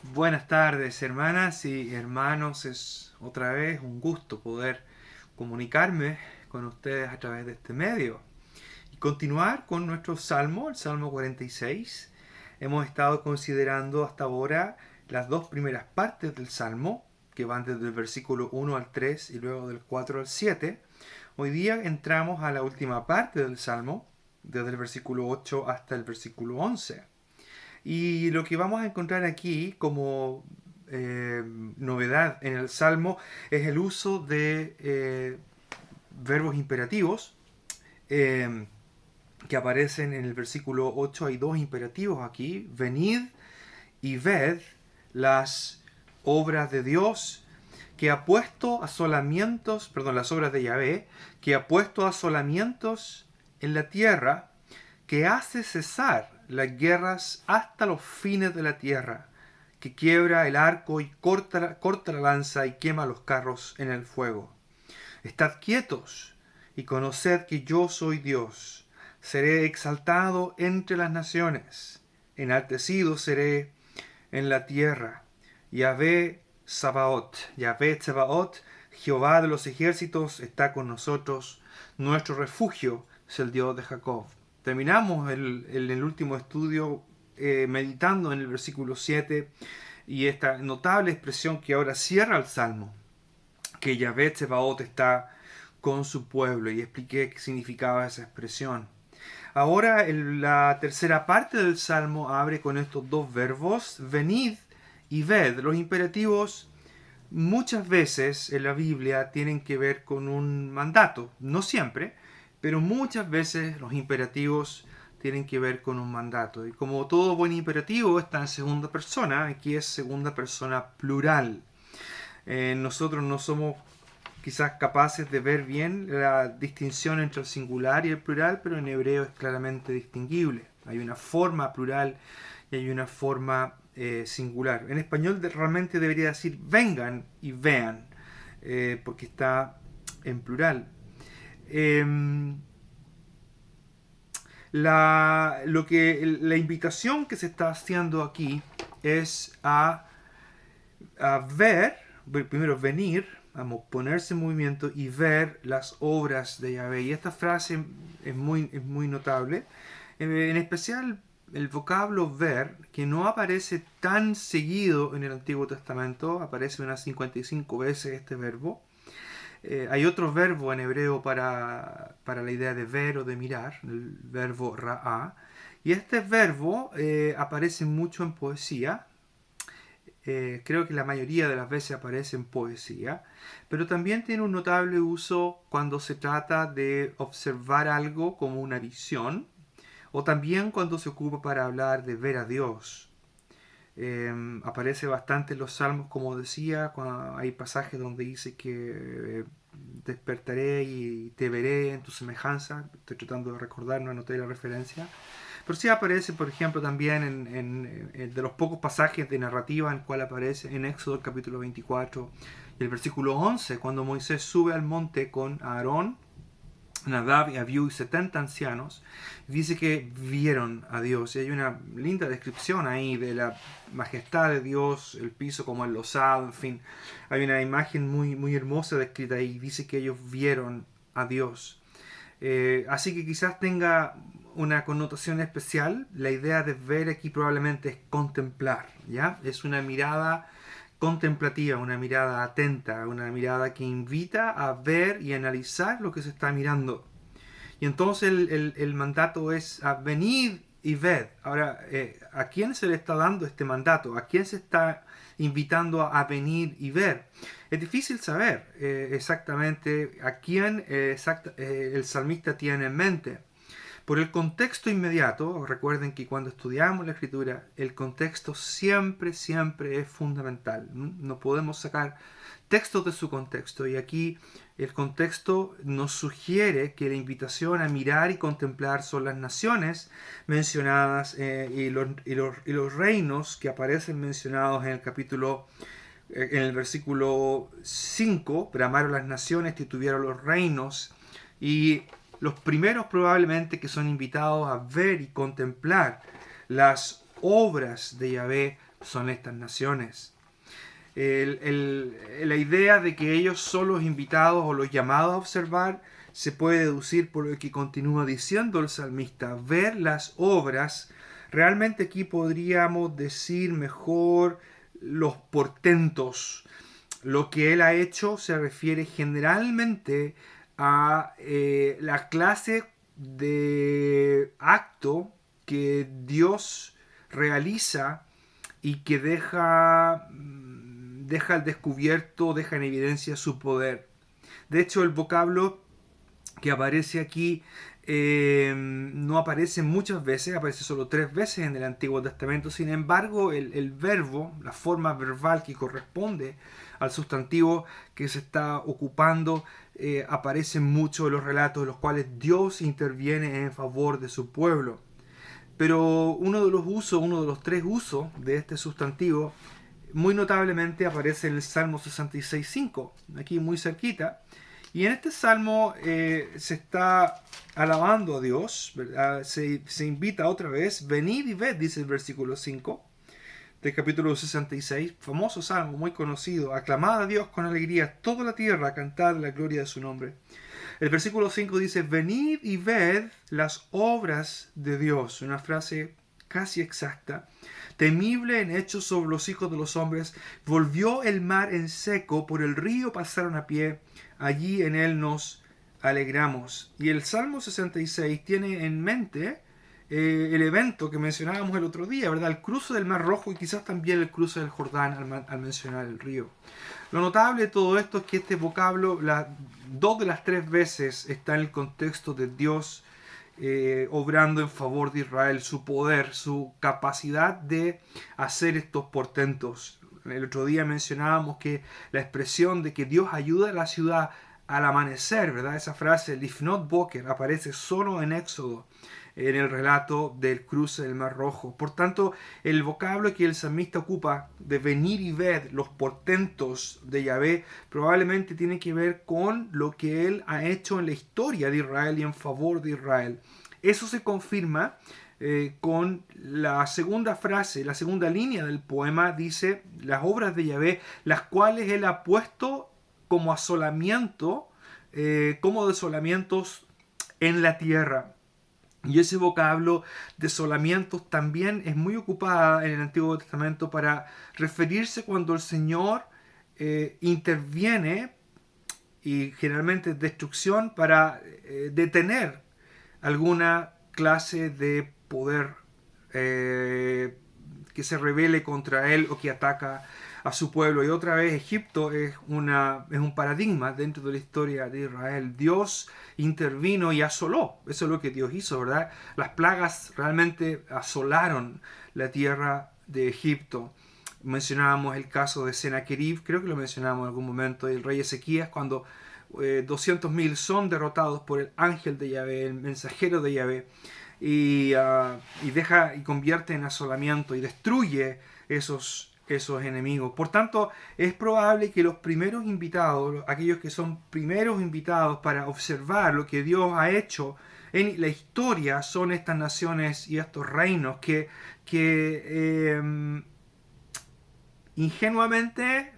Buenas tardes, hermanas y hermanos. Es otra vez un gusto poder comunicarme con ustedes a través de este medio y continuar con nuestro salmo, el Salmo 46. Hemos estado considerando hasta ahora las dos primeras partes del salmo, que van desde el versículo 1 al 3 y luego del 4 al 7. Hoy día entramos a la última parte del salmo, desde el versículo 8 hasta el versículo 11. Y lo que vamos a encontrar aquí como novedad en el Salmo es el uso de verbos imperativos eh, que aparecen en el versículo 8. Hay dos imperativos aquí: venid y ved las obras de Dios, que ha puesto asolamientos, perdón, las obras de Yahvé, que ha puesto asolamientos en la tierra, que hace cesar las guerras hasta los fines de la tierra, que quiebra el arco y corta la lanza y quema los carros en el fuego. Estad quietos y conoced que yo soy Dios. Seré exaltado entre las naciones, enaltecido seré en la tierra. Yahvé Tsebaot, Jehová de los ejércitos está con nosotros. Nuestro refugio es el Dios de Jacob. Terminamos el último estudio meditando en el versículo 7 y esta notable expresión que ahora cierra el salmo, que Yahvé Tsebaot está con su pueblo, y expliqué qué significaba esa expresión. Ahora la tercera parte del salmo abre con estos dos verbos: venid y ved. Los imperativos muchas veces en la Biblia tienen que ver con un mandato, no siempre, pero muchas veces los imperativos tienen que ver con un mandato. Y como todo buen imperativo está en segunda persona, aquí es segunda persona plural. Nosotros no somos quizás capaces de ver bien la distinción entre el singular y el plural, pero en hebreo es claramente distinguible. Hay una forma plural y hay una forma singular. En español realmente debería decir vengan y vean, porque está en plural. Eh, la invitación que se está haciendo aquí es a ver, primero venir, vamos, ponerse en movimiento y ver las obras de Yahvé. Y esta frase es muy notable. En especial el vocablo ver, que no aparece tan seguido en el Antiguo Testamento, aparece unas 55 veces este verbo. Hay otro verbo en hebreo para la idea de ver o de mirar, el verbo ra'a. Y este verbo aparece mucho en poesía. Creo que la mayoría de las veces aparece en poesía, pero también tiene un notable uso cuando se trata de observar algo como una visión, o también cuando se ocupa para hablar de ver a Dios. Aparece bastante en los salmos, como decía, cuando hay pasajes donde dice que despertaré y te veré en tu semejanza. Estoy tratando de recordar, no anoté la referencia. Pero sí aparece, por ejemplo, también en de los pocos pasajes de narrativa en cual aparece en Éxodo capítulo 24 y el versículo 11, cuando Moisés sube al monte con Aarón, Nadab y Abiú y 70 ancianos, dice que vieron a Dios. Y hay una linda descripción ahí de la majestad de Dios, el piso como enlosado, en fin. Hay una imagen muy hermosa descrita ahí. Dice que ellos vieron a Dios. Así que quizás tenga una connotación especial. La idea de ver aquí probablemente es contemplar, ¿ya? Es una mirada contemplativa, una mirada atenta, una mirada que invita a ver y analizar lo que se está mirando. Y entonces el mandato es a venid y ved. Ahora, ¿a quién se le está dando este mandato? ¿A quién se está invitando a venir y ver? Es difícil saber exactamente a quién el salmista tiene en mente. Por el contexto inmediato, recuerden que cuando estudiamos la escritura, el contexto siempre es fundamental. No podemos sacar textos de su contexto, y aquí el contexto nos sugiere que la invitación a mirar y contemplar son las naciones mencionadas y los reinos que aparecen mencionados en el capítulo en el versículo 5: bramaron las naciones, titubearon los reinos. Y los primeros probablemente que son invitados a ver y contemplar las obras de Yahvé son estas naciones. La idea de que ellos son los invitados o los llamados a observar se puede deducir por lo que continúa diciendo el salmista, ver las obras. Realmente aquí podríamos decir mejor los portentos. Lo que él ha hecho se refiere generalmente a la clase de acto que Dios realiza y que deja al descubierto, deja en evidencia su poder. De hecho, el vocablo que aparece aquí no aparece muchas veces, aparece solo 3 veces en el Antiguo Testamento. Sin embargo, el verbo, la forma verbal que corresponde al sustantivo que se está ocupando, aparece en muchos de los relatos en los cuales Dios interviene en favor de su pueblo. Pero uno de los 3 usos de este sustantivo, muy notablemente aparece en el Salmo 66.5, aquí muy cerquita. Y en este salmo se está alabando a Dios, ¿verdad? Se invita otra vez, venid y ved, dice el versículo 5 del capítulo 66, famoso salmo, muy conocido, aclamad a Dios con alegría, toda la tierra, cantad la gloria de su nombre. El versículo 5 dice, venid y ved las obras de Dios, una frase casi exacta. Temible en hechos sobre los hijos de los hombres, volvió el mar en seco, por el río pasaron a pie, allí en él nos alegramos. Y el Salmo 66 tiene en mente el evento que mencionábamos el otro día, ¿verdad? El cruce del Mar Rojo y quizás también el cruce del Jordán al mencionar el río. Lo notable de todo esto es que este vocablo, 2 de las 3 veces, está en el contexto de Dios obrando en favor de Israel, su poder, su capacidad de hacer estos portentos. El otro día mencionábamos que la expresión de que Dios ayuda a la ciudad al amanecer, ¿verdad? Esa frase, Lifnot Boker, aparece solo en Éxodo, en el relato del cruce del Mar Rojo. Por tanto, el vocablo que el salmista ocupa de venir y ver los portentos de Yahvé probablemente tiene que ver con lo que él ha hecho en la historia de Israel y en favor de Israel. Eso se confirma con la segunda frase, la segunda línea del poema, dice las obras de Yahvé, las cuales él ha puesto como asolamiento, como desolamientos en la tierra. Y ese vocablo desolamientos también es muy ocupada en el Antiguo Testamento para referirse cuando el Señor interviene, y generalmente destrucción, para detener alguna clase de poder que se rebele contra él o que ataca a su pueblo. Y otra vez Egipto es un paradigma dentro de la historia de Israel. Dios intervino y asoló. Eso es lo que Dios hizo, ¿verdad? Las plagas realmente asolaron la tierra de Egipto. Mencionábamos el caso de Sennacherib, creo que lo mencionábamos en algún momento, el rey Ezequías, cuando 200.000 son derrotados por el ángel de Yahvé, el mensajero de Yahvé, y deja y convierte en asolamiento y destruye esos enemigos. Por tanto, es probable que los primeros invitados, aquellos que son primeros invitados para observar lo que Dios ha hecho en la historia, son estas naciones y estos reinos que ingenuamente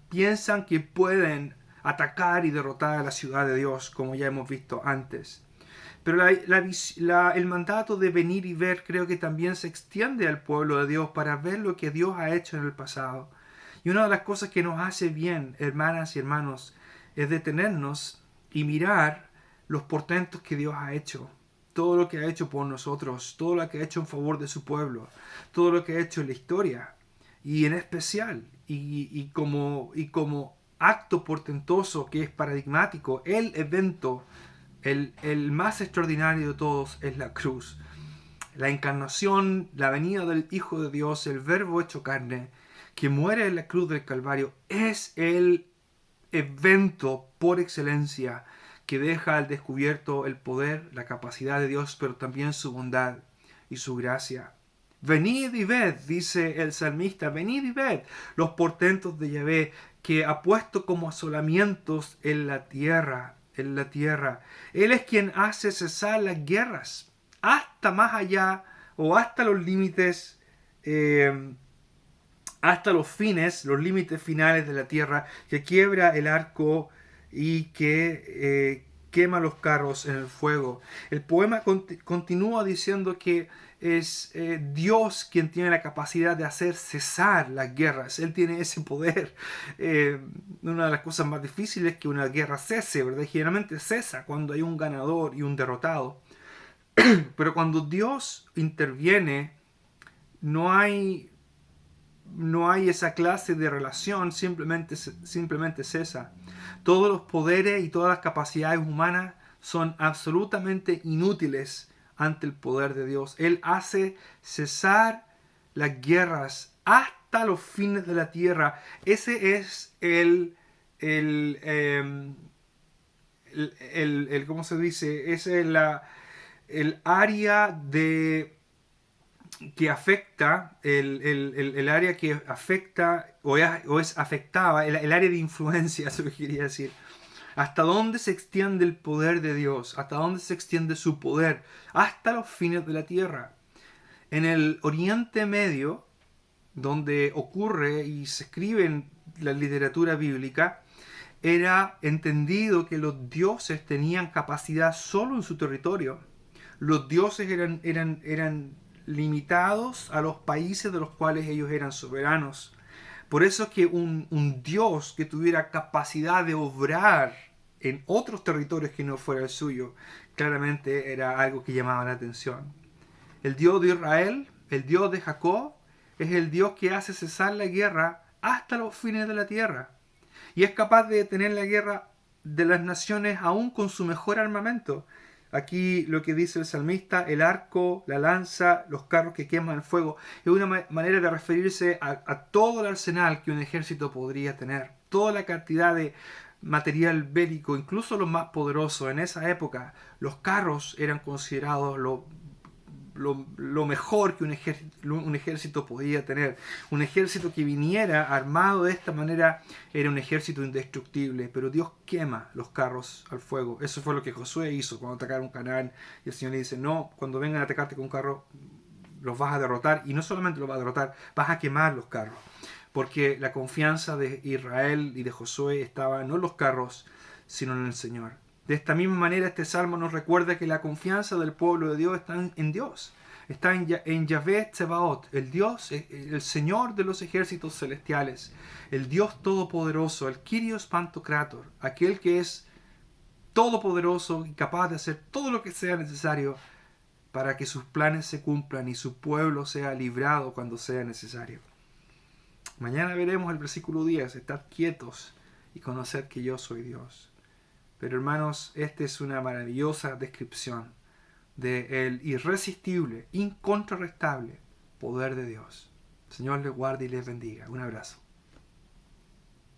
piensan que pueden atacar y derrotar a la ciudad de Dios, como ya hemos visto antes. Pero el mandato de venir y ver creo que también se extiende al pueblo de Dios para ver lo que Dios ha hecho en el pasado. Y una de las cosas que nos hace bien, hermanas y hermanos, es detenernos y mirar los portentos que Dios ha hecho. Todo lo que ha hecho por nosotros, todo lo que ha hecho en favor de su pueblo, todo lo que ha hecho en la historia. Y en especial, y como acto portentoso que es paradigmático, el evento, el más extraordinario de todos es la cruz. La encarnación, la venida del Hijo de Dios, el Verbo hecho carne, que muere en la cruz del Calvario, es el evento por excelencia que deja al descubierto el poder, la capacidad de Dios, pero también su bondad y su gracia. Venid y ved, dice el salmista, venid y ved los portentos de Yahvé, que ha puesto como asolamientos en la tierra. Él es quien hace cesar las guerras hasta más allá o hasta los límites hasta los fines, los límites finales de la tierra, que quiebra el arco y que quema los carros en el fuego. El poema continúa diciendo que es Dios quien tiene la capacidad de hacer cesar las guerras. Él tiene ese poder. Una de las cosas más difíciles es que una guerra cese, ¿verdad? Generalmente cesa cuando hay un ganador y un derrotado. Pero cuando Dios interviene, no hay, no hay esa clase de relación, simplemente cesa. Todos los poderes y todas las capacidades humanas son absolutamente inútiles ante el poder de Dios. Él hace cesar las guerras hasta los fines de la tierra. Ese es ¿cómo se dice? Ese es el área que afecta, el área que afecta o es afectada, el área de influencia, eso que quería decir. Hasta dónde se extiende el poder de Dios, hasta dónde se extiende su poder, hasta los fines de la tierra. En el Oriente Medio, donde ocurre y se escribe en la literatura bíblica, era entendido que los dioses tenían capacidad solo en su territorio. Los dioses eran limitados a los países de los cuales ellos eran soberanos. Por eso es que un dios que tuviera capacidad de obrar en otros territorios que no fuera el suyo, claramente era algo que llamaba la atención. El Dios de Israel, el Dios de Jacob, es el Dios que hace cesar la guerra hasta los fines de la tierra. Y es capaz de detener la guerra de las naciones aún con su mejor armamento. Aquí lo que dice el salmista, el arco, la lanza, los carros que queman el fuego, es una manera de referirse a todo el arsenal que un ejército podría tener. Toda la cantidad de material bélico, incluso los más poderosos. En esa época, los carros eran considerados lo mejor que un ejército podía tener. Un ejército que viniera armado de esta manera era un ejército indestructible, pero Dios quema los carros al fuego. Eso fue lo que Josué hizo cuando atacaron Canaán, y el Señor le dice, no, cuando vengan a atacarte con un carro los vas a derrotar, y no solamente los vas a derrotar, vas a quemar los carros, porque la confianza de Israel y de Josué estaba no en los carros, sino en el Señor. De esta misma manera, este salmo nos recuerda que la confianza del pueblo de Dios está en Dios. Está en Yahvé Tsebaot, el Dios, el Señor de los ejércitos celestiales, el Dios todopoderoso, el Kyrios Pantocrator, aquel que es todopoderoso y capaz de hacer todo lo que sea necesario para que sus planes se cumplan y su pueblo sea librado cuando sea necesario. Mañana veremos el versículo 10, estad quietos y conoced que yo soy Dios. Pero hermanos, esta es una maravillosa descripción del irresistible, incontrarrestable poder de Dios. El Señor les guarde y les bendiga. Un abrazo.